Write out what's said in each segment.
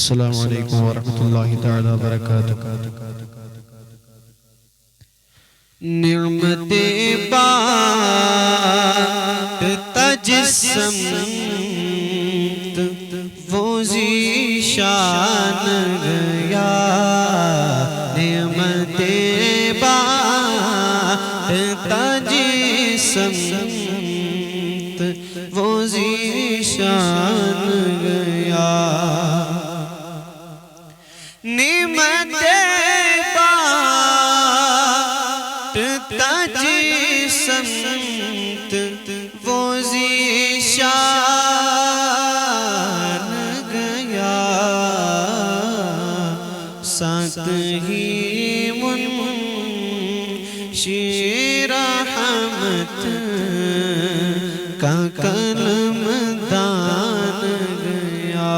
السلام علیکم ورحمۃ اللہ تعالی وبرکاتہ۔ نعمت بانٹتا جس سمت وہ ذیشان گیا، نعمت بانٹتا جس سمت وہ ذیشان گیا، نعمت بانٹتا جس سمت وہ ذیشان گیا، ساتھ ہی منشی رحمت کا کلم دان گیا،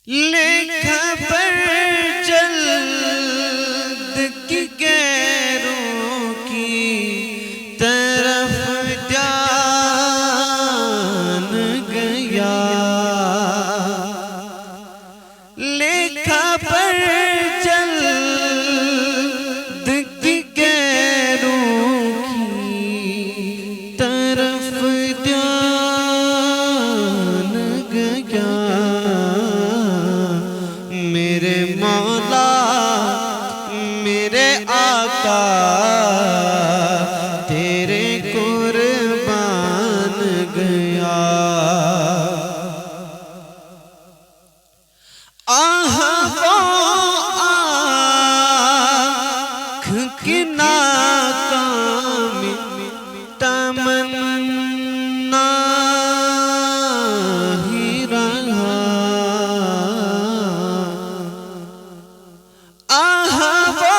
لکھا پر جلد کی غیروں کی طرف جان گیا، لکھا پر جلد کی غیروں کی طرف جان گیا، میرے مولا میرے آقا تیرے قربان گیا، آہ وہ آنکھ کی ناکامی تمنا ہی رہا، آہ وہ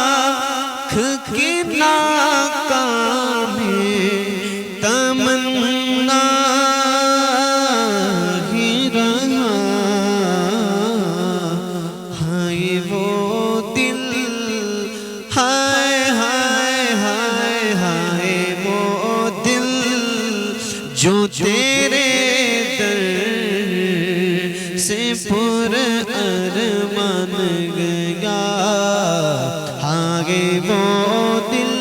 آنکھ کی ناکامی تمنا ہی رہا، ہائے وہ دل، ہائے ہائے ہائے ہائے وہ دل جو تیرے در سے پر ارمان گیا، آگے وہ دل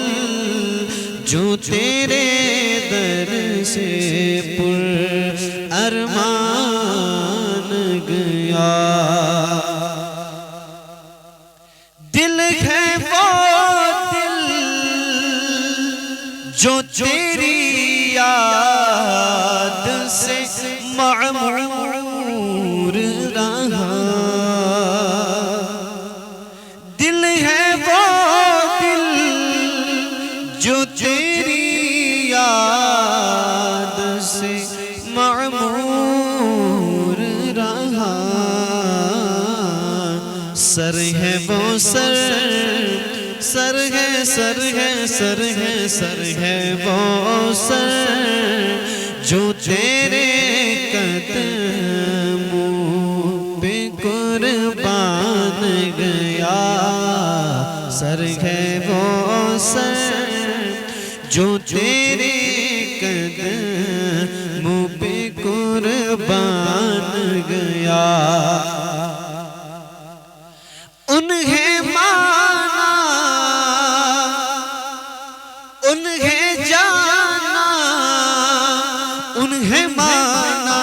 جو تیرے در سے پر ارمان گیا، دل ہے وہ دل جو تیری یاد سے معمور رہا، دل ہے وہ دل جو تیری یاد سے معمور رہا، سر ہے وہ سر، سر ہے سر ہے سر ہے سر ہے وہ سر جو تیرے قدموں پہ قربان گیا، سر ہے وہ سر جو تیرے قدموں پہ قربان گیا، انہیں مانا انہیں جانا انہیں مانا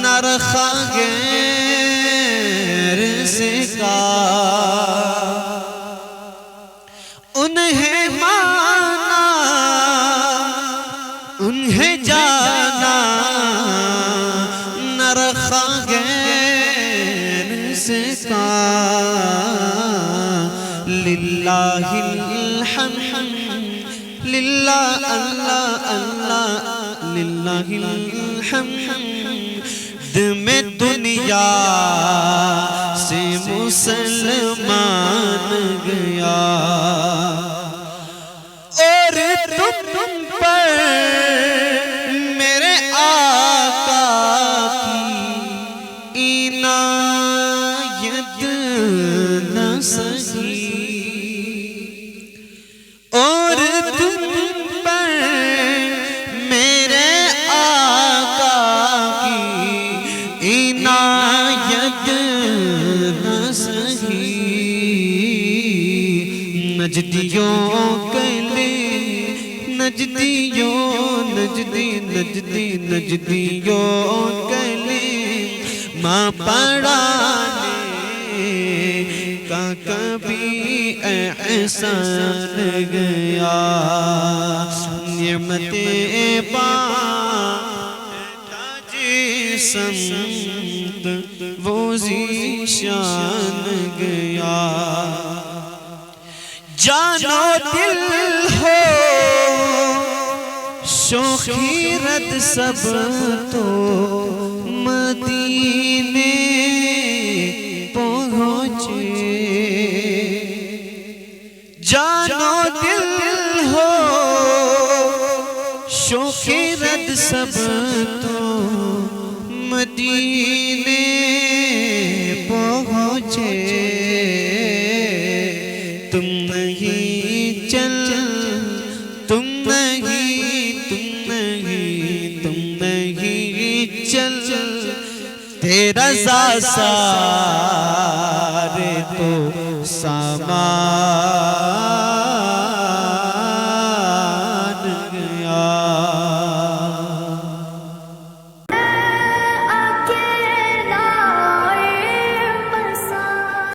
نہ رکھا غیر سے کا، انہیں مانا انہیں جانا نہ رکھا غیر سے کا، للہ الحمد للہ اللہ اللہ للہ الحمد میں دنیا سے مسلمان گیا، اور تم پر میرے آقا کی عنایت نہ سہی، اور تم پر نجدیوں کلے نجدیوں نجدیوں کلے ماں پڑھانے کا کبھی احسان گیا نعمتیں سمت وہ ذیشان گیا جان و دل ہو شوخی رد سب تو مدینے پہنچے جان و دل ہو شوخی رد سب تو مدینے پہنچے تم نہیں چل تم نہیں چل تیرا سارے تو سامان